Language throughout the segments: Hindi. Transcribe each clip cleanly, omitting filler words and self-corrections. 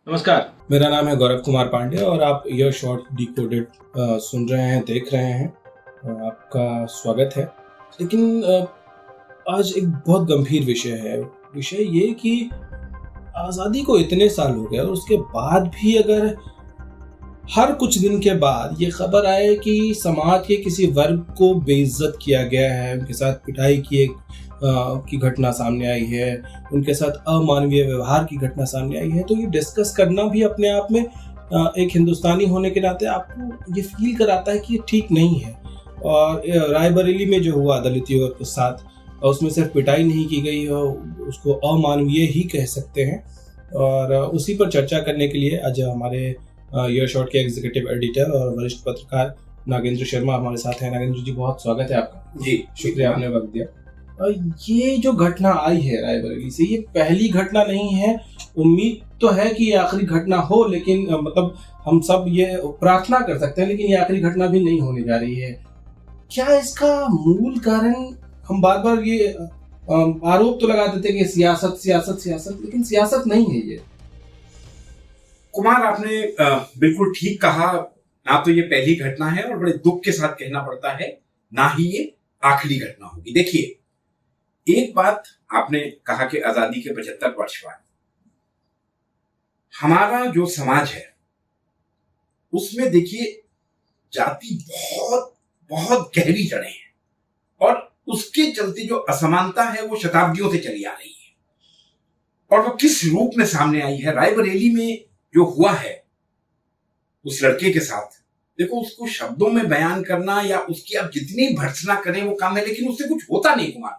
नमस्कार। मेरा नाम है गौरव कुमार पांडे और आप यह शॉर्ट डिकोडेड सुन रहे हैं, देख रहे हैं। आपका स्वागत है। लेकिन आज एक बहुत गंभीर विषय है। विषय ये कि आज़ादी को इतने साल हो गए और उसके बाद भी अगर हर कुछ दिन के बाद ये खबर आए कि समाज के किसी वर्ग को बेइज्जत किया गया है, उनके साथ पिटाई की घटना सामने आई है, उनके साथ अमानवीय व्यवहार की घटना सामने आई है, तो ये डिस्कस करना भी अपने आप में एक हिंदुस्तानी होने के नाते आपको ये फील कराता है कि ये ठीक नहीं है। और रायबरेली में जो हुआ दलित युवक के साथ, उसमें सिर्फ पिटाई नहीं की गई है, उसको अमानवीय ही कह सकते हैं। और उसी पर चर्चा करने के लिए आज हमारे यह शॉर्ट के एग्जीक्यूटिव एडिटर और वरिष्ठ पत्रकार नागेंद्र शर्मा हमारे साथ हैं। नागेंद्र जी, बहुत स्वागत है आपका। जी, शुक्रिया, आपने वक्त दिया। ये जो घटना आई है रायबरेली से, ये पहली घटना नहीं है। उम्मीद तो है कि ये आखिरी घटना हो, लेकिन मतलब हम सब ये प्रार्थना कर सकते हैं, लेकिन ये आखिरी घटना भी नहीं होने जा रही है। क्या इसका मूल कारण, हम बार बार ये आरोप तो लगा देते हैं कि सियासत सियासत सियासत, लेकिन सियासत नहीं है ये। कुमार, आपने बिल्कुल ठीक कहा। ना तो ये पहली घटना है और बड़े दुख के साथ कहना पड़ता है, ना ही ये आखिरी घटना होगी। देखिए, एक बात आपने कहा कि आजादी के 75 वर्ष बाद हमारा जो समाज है उसमें देखिए जाति बहुत बहुत गहरी जड़ें हैं और उसके चलते जो असमानता है वो शताब्दियों से चली आ रही है। और वो किस रूप में सामने आई है, रायबरेली में जो हुआ है उस लड़के के साथ, देखो उसको शब्दों में बयान करना या उसकी आप जितनी भर्त्सना करें वो काम है, लेकिन उससे कुछ होता नहीं। कुमार,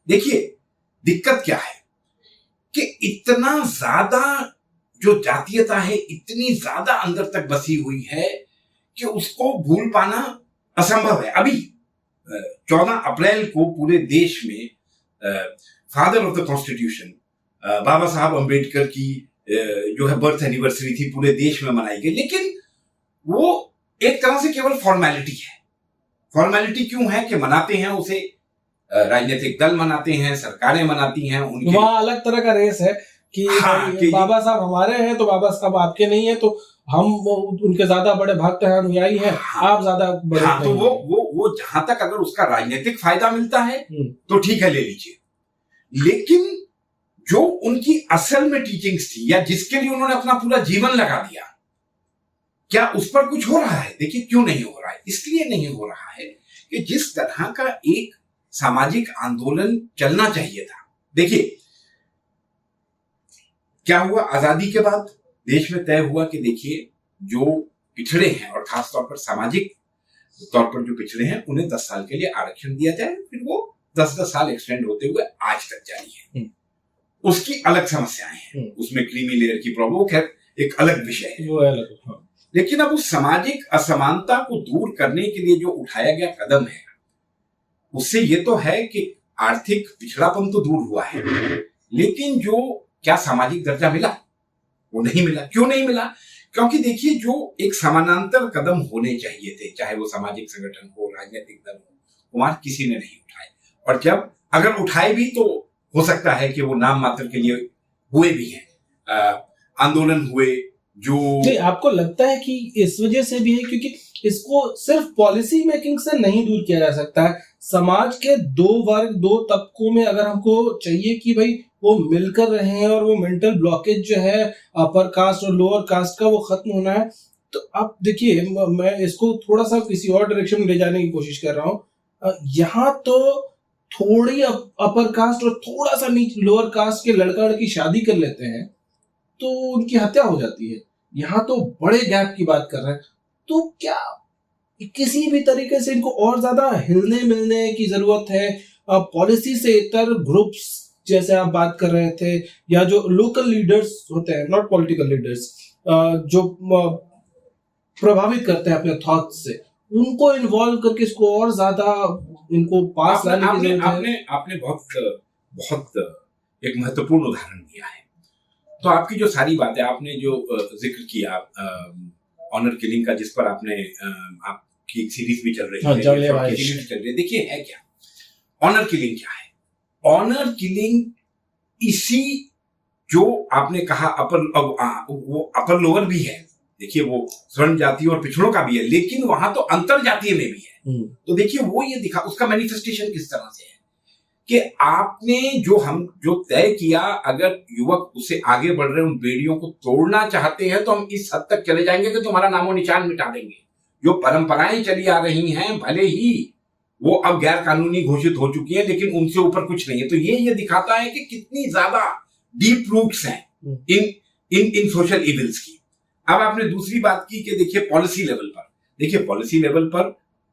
देखिए दिक्कत क्या है कि इतना ज्यादा जो जातीयता है इतनी ज्यादा अंदर तक बसी हुई है कि उसको भूल पाना असंभव है। अभी 14 अप्रैल को पूरे देश में फादर ऑफ द कॉन्स्टिट्यूशन बाबा साहब अंबेडकर की जो है बर्थ एनिवर्सरी थी, पूरे देश में मनाई गई, लेकिन वो एक तरह से केवल फॉर्मेलिटी है। फॉर्मेलिटी क्यों है कि मनाते हैं उसे राजनीतिक दल मनाते हैं, सरकारें मनाती हैं, उनके वहाँ अलग तरह का रेस है कि बाबा साहब हमारे हैं तो बाबा साहब आपके नहीं है, तो हम उनके ज्यादा बड़े भक्त हैं, अनुयायी हैं, आप ज्यादा बड़े नहीं। तो वो जहां तक अगर उसका राजनीतिक फायदा मिलता है तो ठीक है, ले लीजिए, लेकिन जो उनकी असल में टीचिंग्स थी या जिसके लिए उन्होंने अपना पूरा जीवन लगा दिया, क्या उस पर कुछ हो रहा है? देखिए, क्यों नहीं हो रहा है? इसलिए नहीं हो रहा है कि जिस तरह का एक सामाजिक आंदोलन चलना चाहिए था। देखिए क्या हुआ आजादी के बाद देश में तय हुआ कि देखिए जो पिछड़े हैं और खासतौर पर सामाजिक तौर पर जो पिछड़े हैं उन्हें 10 साल के लिए आरक्षण दिया जाए। फिर वो 10-10 साल एक्सटेंड होते हुए आज तक जारी है। उसकी अलग समस्याएं हैं, उसमें क्रीमी लेयर की प्रॉब्लम, खैर एक अलग विषय है, वो अलग। हाँ। लेकिन अब उस सामाजिक असमानता को दूर करने के लिए जो उठाया गया कदम है उससे ये तो है कि आर्थिक पिछड़ापन तो दूर हुआ है, लेकिन जो क्या सामाजिक दर्जा मिला वो नहीं मिला। क्यों नहीं मिला? क्योंकि देखिए जो एक समानांतर कदम होने चाहिए थे, चाहे वो सामाजिक संगठन हो, राजनीतिक दल हो, कुमार किसी ने नहीं उठाए। और जब अगर उठाए भी तो हो सकता है कि वो नाम मात्र के लिए हुए भी हैं। आंदोलन हुए जो नहीं, आपको लगता है कि इस वजह से भी है क्योंकि इसको सिर्फ पॉलिसी मेकिंग से नहीं दूर किया जा सकता है। समाज के दो वर्ग, दो तबकों में अगर हमको चाहिए कि भाई वो मिलकर रहे और वो मेंटल ब्लॉकेज जो है अपर कास्ट और लोअर कास्ट का वो खत्म होना है, तो आप देखिए, मैं इसको थोड़ा सा किसी और डायरेक्शन में ले जाने की कोशिश कर रहा हूँ। यहाँ तो थोड़ी अपर कास्ट और थोड़ा सा नीचे लोअर कास्ट के लड़का लड़की शादी कर लेते हैं तो उनकी हत्या हो जाती है। यहाँ तो बड़े गैप की बात कर रहे हैं, तो क्या किसी भी तरीके से इनको और ज्यादा हिलने मिलने की जरूरत है? पॉलिसी से इतर ग्रुप्स जैसे आप बात कर रहे थे, या जो लोकल लीडर्स होते हैं, नॉट पॉलिटिकल लीडर्स, जो प्रभावित करते हैं अपने थॉट्स से, उनको इन्वॉल्व करके इसको और ज्यादा इनको पास लाने की जरूरत है। आपने बहुत एक महत्वपूर्ण उदाहरण दिया है। तो आपकी जो सारी बातें, आपने जो जिक्र किया ऑनर किलिंग का, जिस पर आपने आपकी एक सीरीज भी चल रही है, चल रही है। देखिए है क्या ऑनर किलिंग? क्या है ऑनर किलिंग? इसी जो आपने कहा वो अपर लोअर भी है, देखिए वो स्वर्ण जाति और पिछड़ों का भी है, लेकिन वहां तो अंतर जातीय में भी है। तो देखिए वो ये दिखा, उसका मैनिफेस्टेशन किस तरह से है कि आपने जो तय किया, अगर युवक उससे आगे बढ़ रहे उन बेड़ियों को तोड़ना चाहते हैं तो हम इस हद तक चले जाएंगे कि तुम्हारा नामो निशान मिटा देंगे। जो परंपराएं चली आ रही हैं, भले ही वो अब गैर कानूनी घोषित हो चुकी हैं, लेकिन उनसे ऊपर कुछ नहीं है। तो ये दिखाता है कि कितनी ज्यादा डीप रूट्स हैं इन सोशल इविल्स की। अब आपने दूसरी बात की कि देखिए पॉलिसी लेवल पर, देखिए पॉलिसी लेवल पर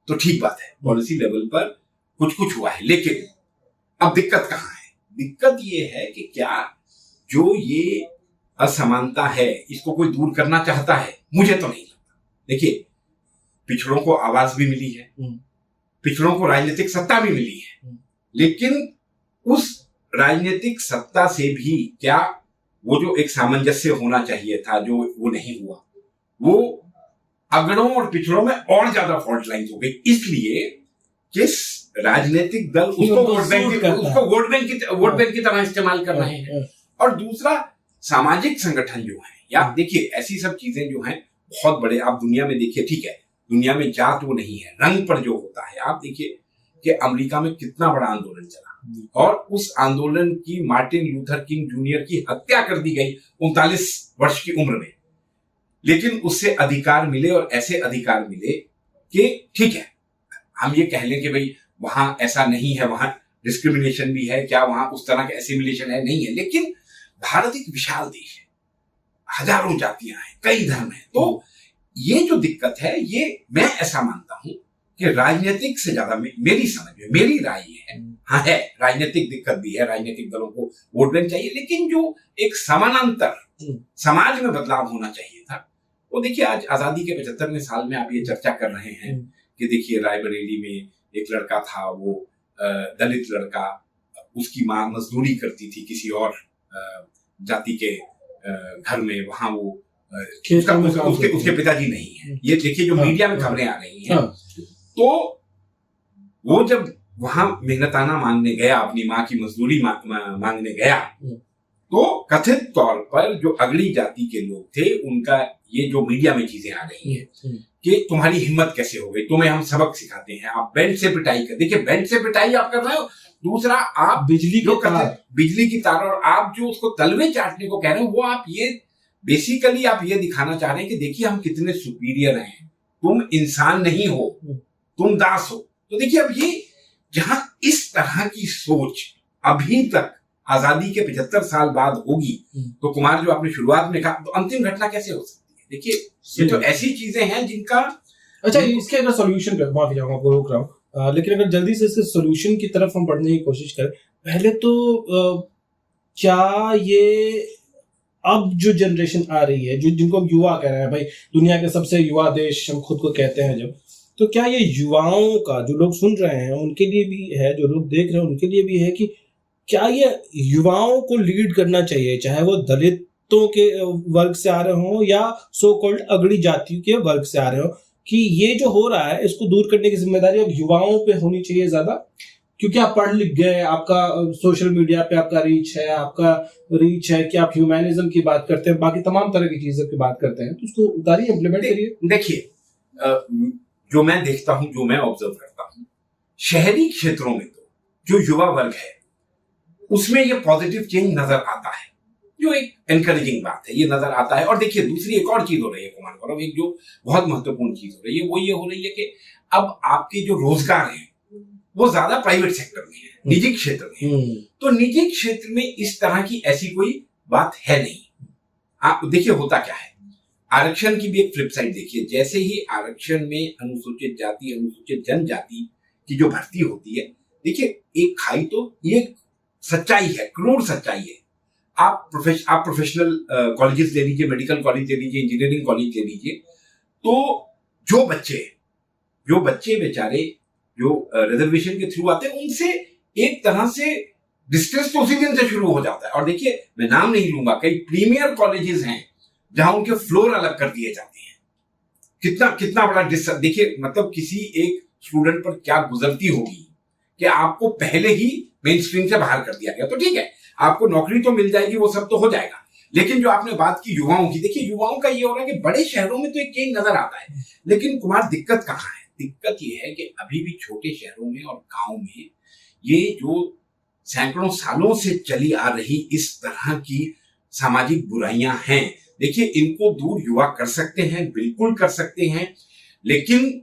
तो ठीक बात है, पॉलिसी लेवल पर कुछ हुआ है, लेकिन अब दिक्कत कहां है? दिक्कत ये है कि क्या जो ये असमानता है इसको कोई दूर करना चाहता है? मुझे तो नहीं लगता। देखिए पिछड़ों को आवाज भी मिली है, पिछड़ों को राजनीतिक सत्ता भी मिली है, लेकिन उस राजनीतिक सत्ता से भी क्या वो जो एक सामंजस्य होना चाहिए था, जो वो नहीं हुआ, वो अगड़ों और पिछड़ों में और ज्यादा फॉल्ट लाइन्स हो गई, इसलिए किस राजनीतिक दल उसको वोट बैंक की तरह इस्तेमाल कर रहे हैं। और दूसरा सामाजिक संगठन जो है, या देखिए ऐसी सब चीजें जो हैं बहुत बड़े, आप दुनिया में देखिए, ठीक है दुनिया में जात वो नहीं है, रंग पर जो होता है। आप देखिए कि अमेरिका में कितना बड़ा आंदोलन चला और उस आंदोलन की मार्टिन लूथर किंग जूनियर की हत्या कर दी गई 39 वर्ष की उम्र में, लेकिन उससे अधिकार मिले, और ऐसे अधिकार मिले कि ठीक है हम ये कह लें कि भाई वहां ऐसा नहीं है, वहां डिस्क्रिमिनेशन भी है, क्या वहां उस तरह का एसिमिलेशन है? नहीं है, लेकिन भारत एक विशाल देश है, हजारों जातियां हैं, कई धर्म हैं। तो ये जो दिक्कत है, ये मैं ऐसा मानता हूं कि राजनीतिक से ज्यादा मेरी समझ में, मेरी राय ये है, हाँ है राजनीतिक दिक्कत भी है, राजनीतिक दलों को वोट बैंक चाहिए, लेकिन जो एक समानांतर समाज में बदलाव होना चाहिए था, वो देखिए आज आजादी के 75वें साल में आप ये चर्चा कर रहे हैं कि देखिए रायबरेली में एक लड़का था, वो दलित लड़का, उसकी माँ मजदूरी करती थी किसी और जाति के घर में, वहां वो उसके पिताजी नहीं है। ये देखिए जो मीडिया में खबरें आ रही हैं, तो वो जब वहां मेहनताना मांगने गया, अपनी माँ की मजदूरी मांगने गया, तो कथित तौर पर जो अगड़ी जाति के लोग थे, उनका ये जो मीडिया में चीजें आ रही हैं कि तुम्हारी हिम्मत कैसे हो गई, तुम्हें हम सबक सिखाते हैं, आप बेल्ट से पिटाई कर, देखिए बेल्ट से पिटाई आप कर रहे हो, दूसरा आप बिजली की तार, और आप जो उसको तलवे चाटने को कह रहे हो, वो आप ये बेसिकली आप ये दिखाना चाह रहे हैं कि देखिए हम कितने सुपीरियर हैं, तुम इंसान नहीं हो, तुम दास हो। तो देखिए अब ये जहां इस तरह की सोच अभी तक आजादी के 75 साल बाद होगी, तो कुमार जो आपने शुरुआत में कहा, तो अंतिम घटना कैसे हो सकती है? देखिए ये तो ऐसी चीजें हैं जिनका, अच्छा इसके अगर सॉल्यूशन पे माफी चाहूंगा, आपको रोक रहा हूँ, लेकिन अगर जल्दी से इसके सॉल्यूशन की तरफ हम बढ़ने की कोशिश करें, पहले तो क्या ये अब जो जनरेशन आ रही है, जो जिनको हम युवा कह रहे हैं, भाई दुनिया के सबसे युवा देश हम खुद को कहते हैं जब, तो क्या ये युवाओं का, जो लोग सुन रहे हैं उनके लिए भी है, जो लोग देख रहे हैं उनके लिए भी है, कि क्या ये युवाओं को लीड करना चाहिए, चाहे वो दलितों के वर्ग से आ रहे हो या सो कॉल्ड अगड़ी जातियों के वर्ग से आ रहे हो, कि ये जो हो रहा है इसको दूर करने की जिम्मेदारी अब युवाओं पे होनी चाहिए ज्यादा, क्योंकि आप पढ़ लिख गए, आपका सोशल मीडिया पे आपका रीच है कि आप ह्यूमैनिज्म की बात करते हैं, बाकी तमाम तरह की चीजों की बात करते हैं, तो उसको उतारिए, इम्प्लीमेंट करिए। देखिए जो मैं देखता हूं, जो मैं ऑब्जर्व करता हूं, शहरी क्षेत्रों में तो जो युवा वर्ग है उसमें ये पॉजिटिव चेंज नजर आता है, जो एक एनकरेजिंग बात है, ये नजर आता है। और देखिए दूसरी एक और चीज हो रही है कुमार गौरव, एक जो बहुत महत्वपूर्ण चीज हो रही है, वो ये हो रही है कि अब आपके जो रोजगार हैं वो ज्यादा प्राइवेट सेक्टर में है, निजी क्षेत्र में। तो निजी क्षेत्र में इस तरह की ऐसी कोई बात है नहीं। आप देखिए होता क्या है, आरक्षण की भी एक फ्लिप साइड देखिए, जैसे ही आरक्षण में अनुसूचित जाति, अनुसूचित जनजाति की जो भर्ती होती है, देखिए एक खाई, तो ये सच्चाई है, क्रूर सच्चाई है। आप प्रोफेशनल कॉलेजेस ले लीजिए, मेडिकल कॉलेज ले लीजिए, इंजीनियरिंग कॉलेज ले लीजिए, तो जो बच्चे बेचारे जो रिजर्वेशन के थ्रू आते हैं, उनसे एक तरह से डिस्टेंस तो उसी दिन से शुरू हो जाता है। और देखिए मैं नाम नहीं लूंगा, कई प्रीमियर कॉलेजेस हैं जहां उनके फ्लोर अलग कर दिए जाते हैं। कितना बड़ा डिस्टेंस, देखिए मतलब किसी एक स्टूडेंट पर क्या गुजरती होगी कि आपको पहले ही मेन स्ट्रीम से बाहर कर दिया गया। तो ठीक है, आपको नौकरी तो मिल जाएगी, वो सब तो हो जाएगा। लेकिन जो आपने बात की युवाओं की, देखिए युवाओं का ये हो रहा है कि बड़े शहरों में तो एक चेंज नजर आता है, लेकिन कुमार दिक्कत कहाँ है? दिक्कत ये है कि अभी भी छोटे शहरों में और गांव में ये जो सैकड़ों सालों से चली आ रही इस तरह की सामाजिक बुराइयां हैं, देखिए इनको दूर युवा कर सकते हैं, बिल्कुल कर सकते हैं, लेकिन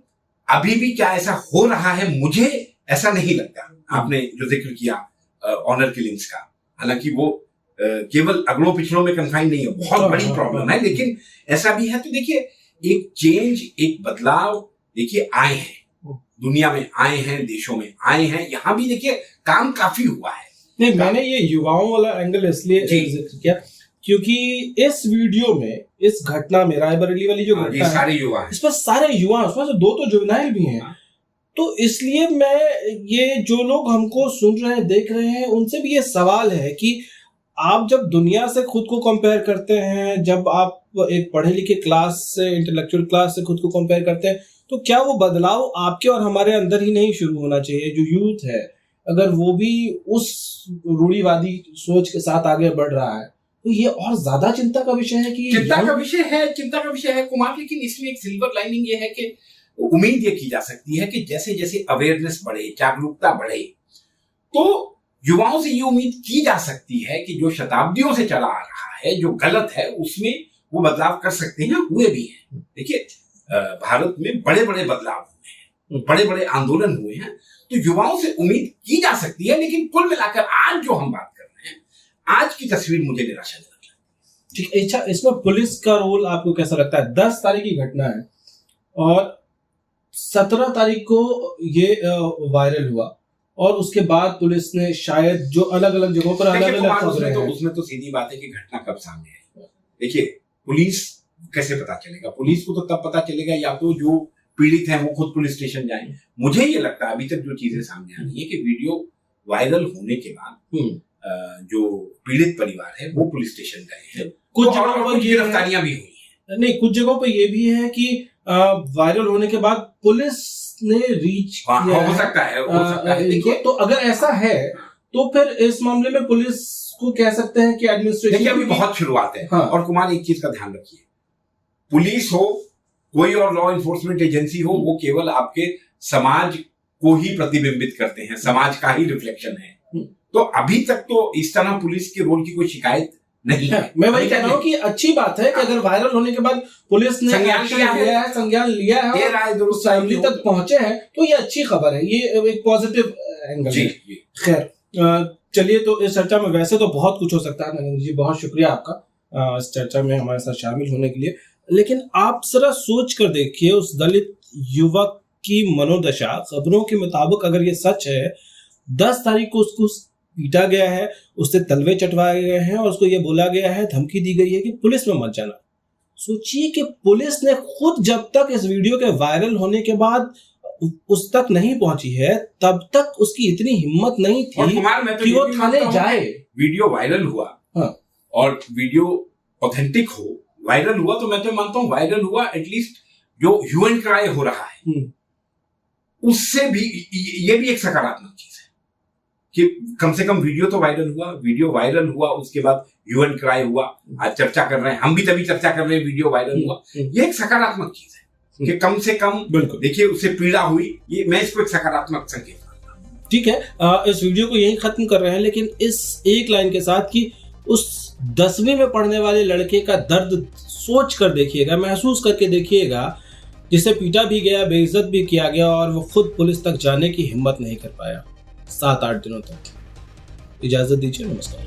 अभी भी क्या ऐसा हो रहा है? मुझे ऐसा नहीं लगता। आपने जो जिक्र किया ऑनर किलिंग्स का, हालांकि वो केवल अगड़ों पिछड़ों में कन्फाइन नहीं है, बहुत बड़ी प्रॉब्लम है, लेकिन ऐसा भी है। तो देखिए एक चेंज, एक बदलाव देखिए आए हैं, दुनिया में आए हैं, देशों में आए हैं, यहाँ भी देखिए काम काफी हुआ है। नहीं, मैंने ये युवाओं वाला एंगल इसलिए जिक्र किया क्योंकि इस वीडियो में, इस घटना में, रायबरेली वाली जो घटना है, सारे युवा हैं, इस पर सारे युवा, उसमें से 2 तो जुवेनाइल भी हैं। तो इसलिए मैं, ये जो लोग हमको सुन रहे हैं, देख रहे हैं, उनसे भी ये सवाल है कि आप जब दुनिया से खुद को कंपेयर करते हैं, जब आप एक पढ़े लिखे क्लास से, इंटेलेक्चुअल क्लास से खुद को कंपेयर करते हैं, तो क्या वो बदलाव आपके और हमारे अंदर ही नहीं शुरू होना चाहिए? जो यूथ है, अगर वो भी उस रूढ़िवादी सोच के साथ आगे बढ़ रहा है, तो ये और ज्यादा चिंता का विषय है कि चिंता का विषय है कुमार। लेकिन इसमें एक सिल्वर लाइनिंग ये है कि उम्मीद ये की जा सकती है कि जैसे जैसे अवेयरनेस बढ़े, जागरूकता बढ़े, तो युवाओं से ये उम्मीद की जा सकती है कि जो शताब्दियों से चला आ रहा है, जो गलत है, उसमें वो बदलाव कर सकते हैं, हुए भी हैं। देखिए भारत में बड़े बड़े बदलाव हुए हैं, बड़े बड़े आंदोलन हुए हैं, तो युवाओं से उम्मीद की जा सकती है। लेकिन कुल मिलाकर आज जो हम बात कर रहे हैं, आज की तस्वीर मुझे निराशाजनक लगती है। ठीक, अच्छा, इसमें पुलिस का रोल आपको कैसा लगता है? 10 तारीख की घटना है और 17 तारीख को ये वायरल हुआ, और उसके बाद पुलिस ने शायद जो अलग अलग जगहों पर अलग अलग खबरें हैं, उसमें तो सीधी बात है कि घटना कब सामने आई। देखिए पुलिस कैसे पता चलेगा? पुलिस को तो तब पता चलेगा या तो जो पीड़ित हैं वो खुद पुलिस स्टेशन जाएं। मुझे ये लगता है अभी तक जो चीजें सामने आ रही है कि वीडियो वायरल होने के बाद जो पीड़ित परिवार है वो पुलिस स्टेशन गए हैं, कुछ जगहों पर गिरफ्तारियां भी हुई हैं। नहीं, कुछ जगहों पर ये भी है कि वायरल होने के बाद पुलिस ने रीच किया, हो सकता है। देखिए, तो अगर ऐसा है तो फिर इस मामले में पुलिस को कह सकते हैं कि एडमिनिस्ट्रेशन, देखिए अभी बहुत शुरुआत है। और कुमार एक चीज का ध्यान रखिए, पुलिस हो, कोई और लॉ इन्फोर्समेंट एजेंसी हो, वो केवल आपके समाज को ही प्रतिबिंबित करते हैं, समाज का ही रिफ्लेक्शन है। तो अभी तक तो इस तरह पुलिस के रोल की कोई शिकायत नहीं है। मैं वही कह रहा हूँ कि अच्छी बात है कि अगर वायरल होने के बाद पुलिस ने संज्ञान लिया है, उस फैमिली तक पहुंचे हैं, तो ये अच्छी खबर है, ये एक पॉजिटिव एंगल है। खैर, चलिए, तो इस चर्चा में वैसे तो बहुत कुछ हो सकता है। नरेंद्र जी, बहुत शुक्रिया आपका इस चर्चा में हमारे साथ शामिल होने के लिए। लेकिन आप जरा सोच कर देखिए, उस दलित युवक की मनोदशा, खबरों के मुताबिक अगर ये सच है, 10 तारीख को उसको पीटा गया है, उससे तलवे चटवाए गए हैं और उसको ये बोला गया है, धमकी दी गई है कि पुलिस में मत जाना। सोचिए कि पुलिस ने खुद जब तक इस वीडियो के वायरल होने के बाद उस तक नहीं पहुंची है, तब तक उसकी इतनी हिम्मत नहीं थी कि वो थाने जाए। वीडियो वायरल हुआ, और वीडियो ऑथेंटिक हो, वायरल हुआ, तो मैं तो मानता हूं वायरल हुआ, एटलीस्ट जो ह्यू एंड क्राई हो रहा है उससे भी ये भी एक सकारात्मक चीज है कि कम से कम वीडियो तो वायरल हुआ। वीडियो वायरल हुआ, उसके बाद ह्यू एंड क्राई हुआ, आज चर्चा कर रहे हैं, हम भी तभी चर्चा कर रहे हैं, वीडियो वायरल हुआ। ये एक सकारात्मक चीज है कि कम से कम, बिल्कुल, देखिए उससे पीड़ा हुई, ये मैं इसको एक सकारात्मक संकेत मानता हूं। ठीक है, इस वीडियो को यही खत्म कर रहे हैं, लेकिन इस एक लाइन के साथ कि उस 10वीं में पढ़ने वाले लड़के का दर्द सोच कर देखिएगा, महसूस करके देखिएगा, जिसे पीटा भी गया, बेइज्जत भी किया गया, और वो खुद पुलिस तक जाने की हिम्मत नहीं कर पाया 7-8 दिनों तक। इजाजत दीजिए, नमस्कार।